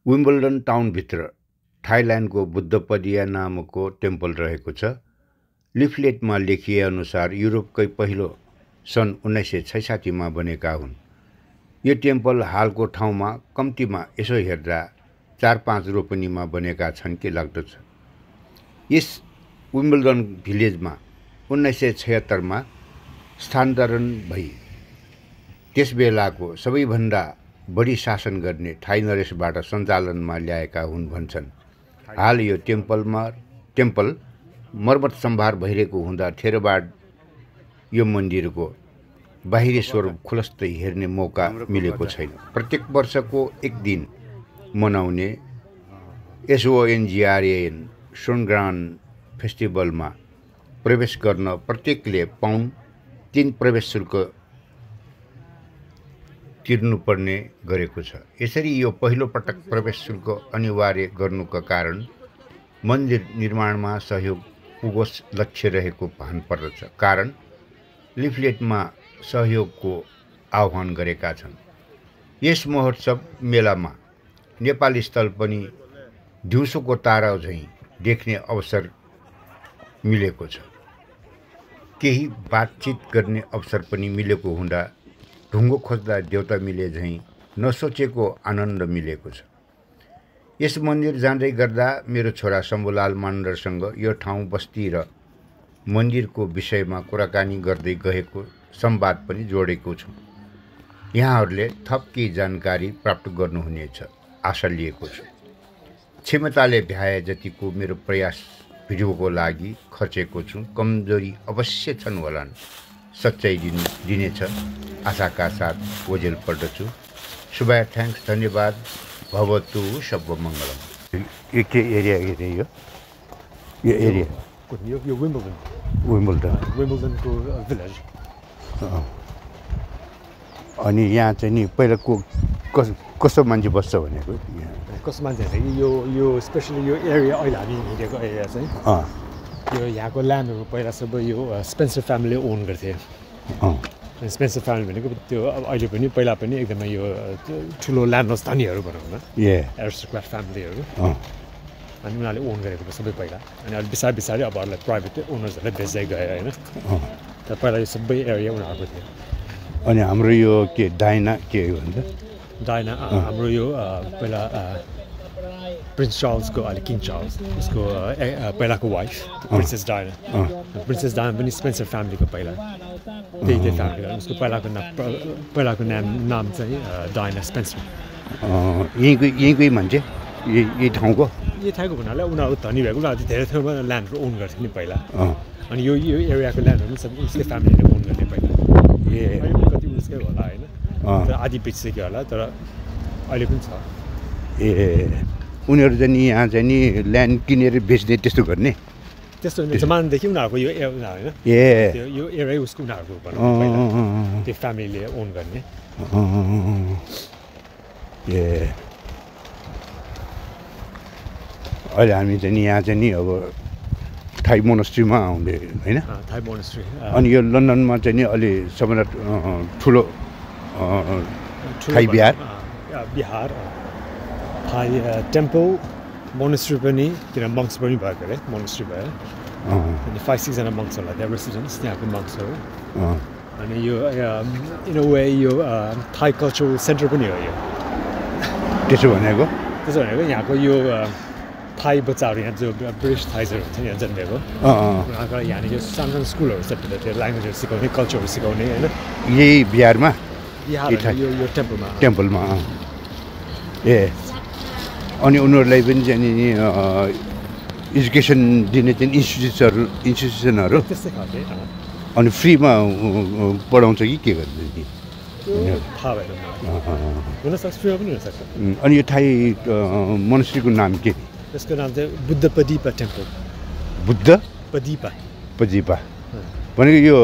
Wimbledon टाउनभित्र थाइल्यान्डको बुद्धपदिया नामको temple रहेको छ। लिफलेटमा लेखिए अनुसार युरोपकै पहिलो सन् 1966 मा बनेका हुन्। यो टेम्पल हालको ठाउँमा कम्तीमा यसो हेर्दा 4-5 रोपनीमा बनेका छन् के लाग्दछ। यस विम्बल्डन भिलेजमा 1976 मा स्थानान्तरण भई त्यसबेलाको सबैभन्दा बढी शासन गर्ने थाई नरेशबाट सञ्चालनमा ल्याएका हुन् भन्छन्। हाल यो टेम्पल मर्मत सम्भार भइरहेको हुँदा थेरवाड यो मन्दिरको बाहिरी स्वरूप खुलस्तै हेर्ने मौका मिलेको छैन। प्रत्येक वर्षको एक दिन मनाउने SONGRAN सोनग्रान फेस्टिभलमा प्रवेश गर्न प्रत्येकले पाउन्ड 3 प्रवेश शुल्क तिर्नुपर्ने गरेको छ। यसरी यो पहिलो पटक प्रवेश शुल्क अनिवार्य गर्नुका कारण मन्दिर निर्माणमा सहयोग पुगोस् लक्ष्य रहेको भान पर्दछ। कारण लिफलेटमा सहयोगको आह्वान गरेका छन्। यस महोत्सव मेलामा नेपाली स्थल पनि दिउँसोको तारा झैँ देख्ने अवसर मिलेको छ। केही बातचित गर्ने अवसर पनि मिलेको हुँदा ढुङ्गो खोज्दा देउता मिले झैँ नसोचेको आनन्द मिलेको छ। यस मन्दिर जाँदै गर्दा मेरो छोरा शम्भुलाल मान्डरसँग यो ठाउँ बस्ती र मन्दिरको विषयमा कुराकानी गर्दै गएको संवाद पनि जोडेको छु। यहाँहरूले थप केही जानकारी प्राप्त गर्नुहुनेछ आशा लिएको छु। क्षमताले भ्याए जतिको मेरो प्रयास भिडियोको लागि खर्चेको छु। कमजोरी अवश्य छन् होलान्, सच्चाइ दिनेछ आशाका साथ ओझेल पर्दछु। शुभय थ्याङ्क्स, धन्यवाद। भवतु सर्वमङ्गलम। यो के एरिया यो एरिया यो विम्बल्डनको भिलेज। अनि यहाँ चाहिँ नि पहिला कस्तो मान्छे बस्छ भनेको कस्तो मान्छे यो स्पेसली यो एरिया अहिले हामी हिँडेको एरिया चाहिँ यो यहाँको ल्यान्डहरू पहिला सबै यो स्पेन्सर फ्यामिलीले ओन गर्थे। स्पेन्सर फ्यामिली भनेको त्यो अहिले पनि पहिला पनि एकदमै यो ठुलो ल्यान्डलस धनीहरू भनौँ न, एरिस्टोक्राट फ्यामिलीहरू। अनि उनीहरूले ओन गरेको सबै पहिला। अनि अहिले बिस्तारै अब अरूलाई प्राइभेट ओनर्सहरूलाई बेच्दै गयो होइन। तर पहिला यो सबै एरिया उनीहरूको थियो। अनि हाम्रो यो के डाइना के भन्छ डाइना हाम्रो यो पहिला प्रिन्स चार्ल्सको अहिले किङ चार्ल्स उसको पहिलाको वाइफ प्रिन्सेस डायना पनि स्पेन्सर फ्यामिलीको पहिला त्यही फ्यामिली। उसको पहिलाको नाम चाहिँ डायना स्पेन्सर। यहीँकै मान्छे यही ठाउँको हुनाले उनीहरू धनी भएको उनीहरू धेरै ठाउँमा ल्यान्डहरू ओन गर्थ्यो नि पहिला। अनि यो एरियाको ल्यान्डहरू पनि सबै उसकै फ्यामिलीले ओन गर्ने पहिला। कति उसकै होला होइन, तर आधी बेचिसक्यो होला, तर अहिले पनि छ। उनीहरू चाहिँ यहाँ चाहिँ नि ल्यान्ड किनेर बेच्ने त्यस्तो गर्ने त्यस्तो जमानदेखि उनीहरूको यो होइन यो एरिया उसको उनीहरूको भनौँ त्यो फ्यामिलीले ओन गर्ने। अहिले हामी चाहिँ नि यहाँ चाहिँ नि अब थाई मोनेस्ट्रीमा आउँदै होइन। Thai monastery. अनि यो लन्डनमा चाहिँ नि अलि सबभन्दा ठुलो Thai vihara Thai temple monastery पनि, किन मङ्क्स पनि भएको अरे मोनेस्ट्री भयो। अनि 5-6 जना मङ्क्सहरूलाई त्यहाँ रेसिडेन्स त्यहाँको मङ्क्सहरू। अनि यो इन अ वे यो थाई कल्चरल सेन्टर पनि हो यो। त्यसो भनेको यहाँको यो थाई बच्चाहरू यहाँ जो ब्रिटिस थाइजहरू हुन्छ यहाँ जन्मेको उनीहरूको यहाँनिर यो सानो स्कुलहरू छ त्यो ल्याङ्ग्वेजहरू सिकाउने कल्चरहरू सिकाउने होइन। यही बिहारमा यो टेम्पलमा अनि उनीहरूलाई पनि चाहिँ एजुकेसन दिने चाहिँ इन्स्टिट्युसनहरू त्यस्तै खालको। अनि फ्रीमा पढाउँछ कि के गर्छ नि थाहा भएन, हुनसक्छ फ्रीमा पनि हुनसक्छ। अनि यो थाई मोनेस्ट्रीको नाम के? त्यसको नाम चाहिँ बुद्धपदिपा टेम्पल। बुद्धपदिपा भनेको यो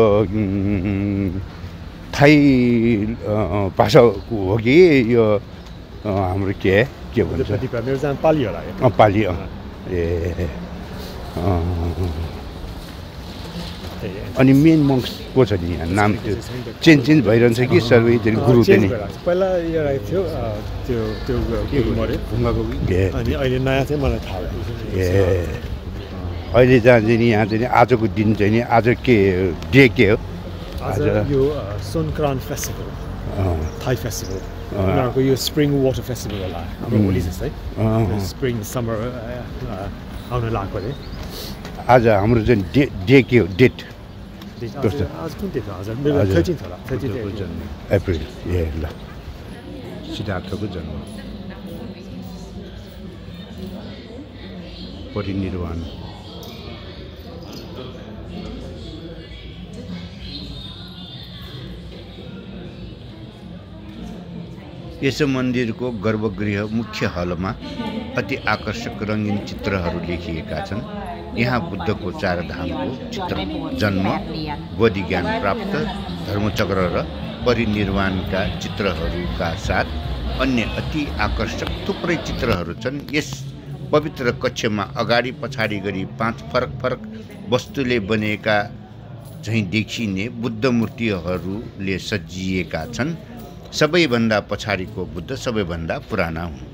थाई भाषाको हो कि यो हाम्रो के भन्छ? मेरो जान पाली होला। पाली अनि मेन मङ्क्स को छ नि यहाँ नाम त्यो चेन्ज भइरहन्छ कि सबै गुरु पनि पहिला एउटा थियो त्यो त्यो मऱ्यो ढुङ्गाको अनि अहिले नयाँ चाहिँ मलाई थाहा भयो अहिले चाहिँ नि यहाँ चाहिँ आजको दिन चाहिँ नि आज के डे के हो आज यो सोनक्रान फेस्टिभल थाई फेस्टिभल उनीहरूको यो स्प्रिङ वाटर फेस्टिभल होला हाम्रो होली जस्तै स्प्रिङ समर आउन लाग्यो अरे आज हाम्रो चाहिँ डे के हो डेट आज कुन डेट हो आज 13 होला 13 अप्रिल ए ल सिद्धार्थको जन्म परिनिर्वाण यस मन्दिरको गर्भगृह मुख्य हलमा अति आकर्षक रङ्गीन चित्रहरू लेखिएका छन्। यहाँ बुद्धको चार धामको चित्र, जन्म, बोधि ज्ञान प्राप्त, धर्मचक्र र परिनिर्वाणका चित्रहरूका साथ अन्य अति आकर्षक थुप्रै चित्रहरू छन्। यस पवित्र कक्षमा अगाडि पछाडि गरी 5 फरक फरक वस्तुले बनेका झैँ देखिने बुद्ध मूर्तिहरूले सजिएका छन्। सबैभन्दा पछाडिको बुद्ध सबैभन्दा पुराना हुन्।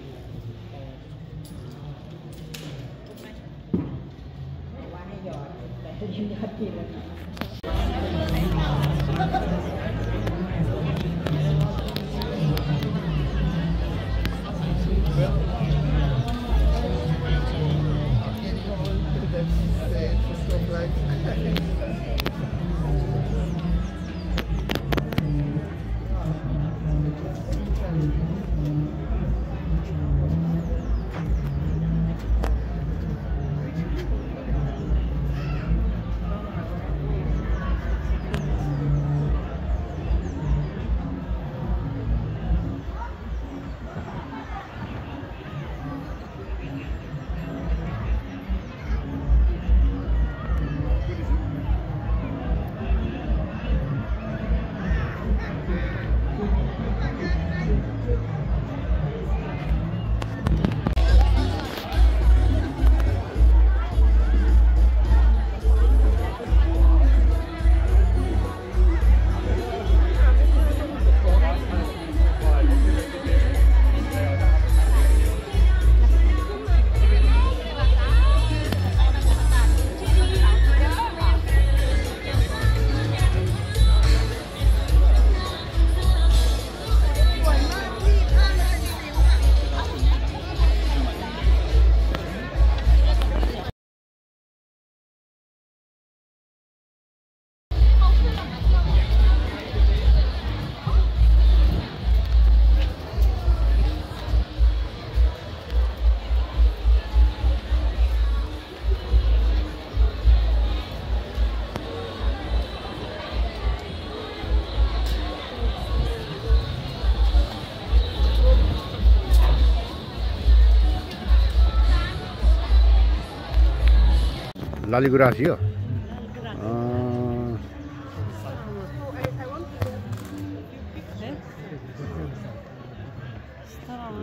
लालीगुराँस यो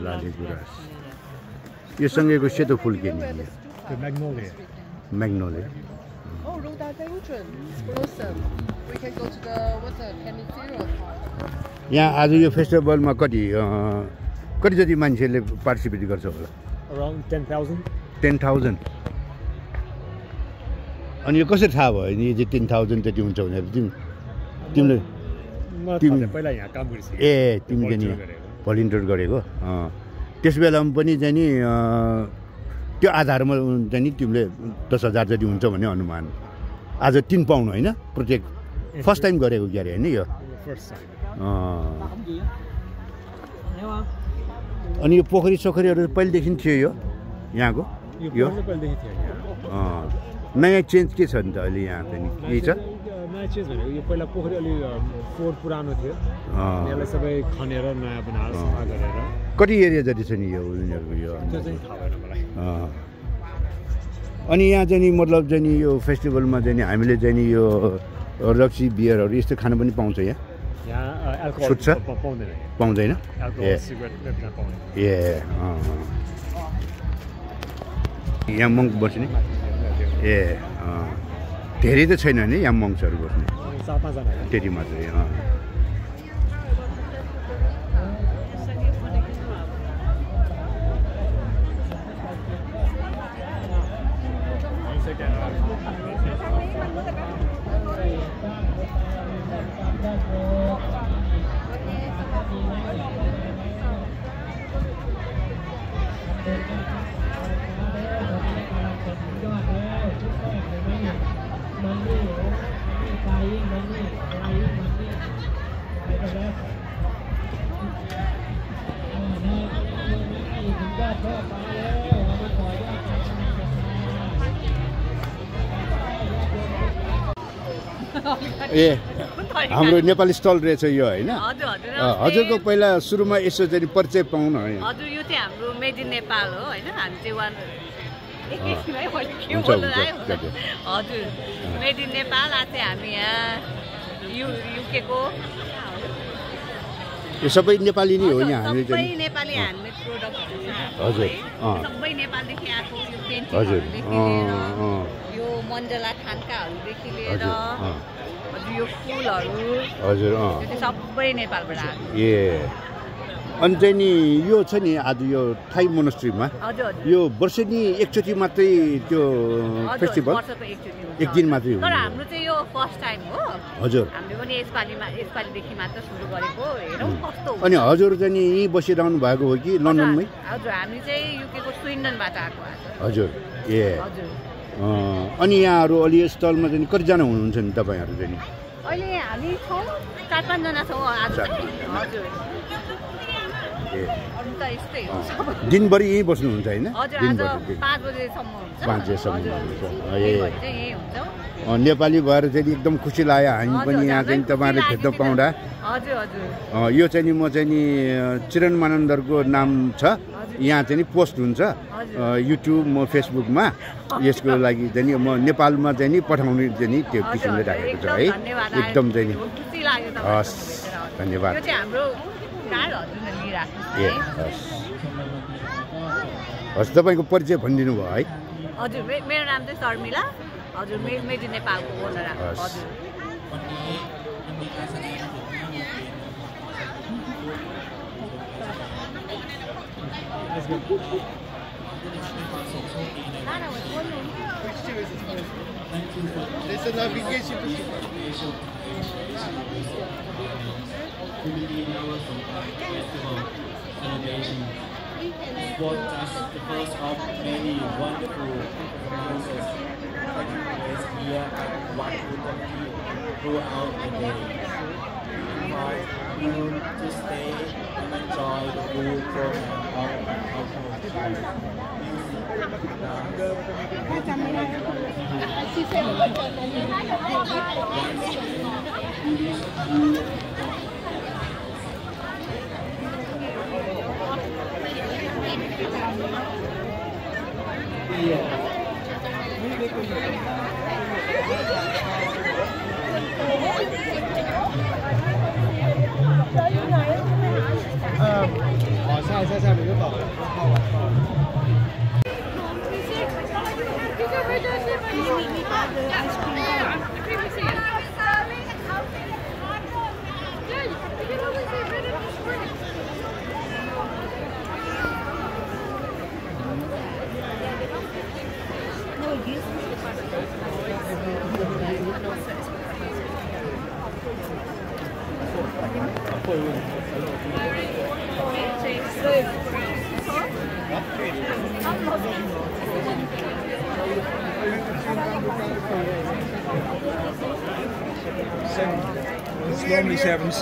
लालीगुराँस यो सँगैको सेतो फुल के नि म्याग्नोलिया म्याग्नोलिया यहाँ आज यो फेस्टिभलमा कति जति मान्छेले पार्टिसिपेट गर्छ होला अराउन्ड 10,000 अनि यो कसरी थाहा भयो नि यो 10,000 त्यति हुन्छ भनेर तिमीले पहिला यहाँ काम गरिसके ए तिमीले नि भलिन्टियर गरेको त्यस बेलामा पनि चाहिँ नि त्यो आधारमा चाहिँ नि तिमीले 10,000 जति हुन्छ भन्ने अनुमान आज 3 पाउनु होइन प्रत्येक फर्स्ट टाइम गरेको क्यारे होइन यो अनि यो पोखरी सोखरीहरू पहिलेदेखि थियो यो यहाँको यो नयाँ चेन्ज के छ नि त अहिले यहाँ चाहिँ यही छ नयाँ चेन्ज भनेको यो पहिला पोखरी अलि फोहोर पुरानो थियो यसलाई सबै खनेर नयाँ बनाएर सफा गरेर कति एरिया जति छ नि यो उनीहरूको यो त्यो चाहिँ थाहा भएन मलाई अनि यहाँ चाहिँ नि मतलब चाहिँ नि यो फेस्टिभलमा चाहिँ नि हामीले चाहिँ नि यो रक्सी बियरहरू यस्तो खान पनि पाउँछ यहाँ एल्कोहल पाउँदैन ए यहाँ मङ्क बस्ने ए धेरै त छैन नि यहाँ मङ्सहरू बस्ने 4-5 जना त्यति मात्रै ए हाम्रो नेपाली स्टल रहेछ यो हैन हजुरको पहिला सुरुमा यसो चाहिँ परिचय पाउन हजुर यो चाहिँ हाम्रो मेड इन नेपाल हो हैन हामी चाहिँ हजुर मेड इन नेपाल आज चाहिँ हामी यहाँ युके को यो सबै नेपाली नै हो यहाँ हामी सबै नेपाली ह्यान्डमेड प्रोडक्ट हजुर सबै नेपालदेखि आएको यो हजुर पेन्टिङहरुदेखि यो मन्डला खानकाहरुदेखि लिएर हजुर यो फुलहरु हजुर यो चाहिँ सबै नेपालबाट आएको ए अनि चाहिँ नि यो छ नि आज यो थाई मोनास्ट्रीमा यो वर्षेनी एकचोटि मात्रै त्यो फेस्टिभल एक दिन मात्रै हो तर हाम्रो चाहिँ यो फर्स्ट टाइम हो हजुर हामीले पनि यसपालिदेखि मात्र सुरु गरेको हेरौँ कस्तो अनि हजुर चाहिँ नि यहीँ बसिरहनु भएको हो कि लन्डनमै हजुर हामी चाहिँ युकेको स्विन्डनबाट आएको हजुर ए हजुर अनि यहाँहरू अलि स्टलमा चाहिँ कतिजना हुनुहुन्छ नि तपाईँहरू चाहिँ नि अहिले हामी छौँ 4-5 जना छौँ आज हजुर दिनभरि यहीँ बस्नुहुन्छ होइन दिनभरि 5 बजेसम्म हुन्छ 5 बजेसम्म हुन्छ नेपाली भएर चाहिँ एकदम खुसी लाग्यो हामी पनि यहाँ चाहिँ तपाईँहरूले भेट्न पाउँदा यो चाहिँ नि म चाहिँ नि चिरण मानन्दरको नाम छ यहाँ चाहिँ नि पोस्ट हुन्छ युट्युब म फेसबुकमा यसको लागि चाहिँ नि म नेपालमा चाहिँ नि पठाउने चाहिँ नि त्यो किसिमले राखेको छ है एकदम चाहिँ नि हस् धन्यवाद हस् तपाईँको परिचय भनिदिनु भयो है हजुर मेरो नाम चाहिँ शर्मिला हजुर मेड इन नेपालको ओनर हजुर was just the first of many wonderful performances taking place here at Wat Utami throughout the day. We invite you to stay and enjoy the full program of cultural music, It's normally 7C.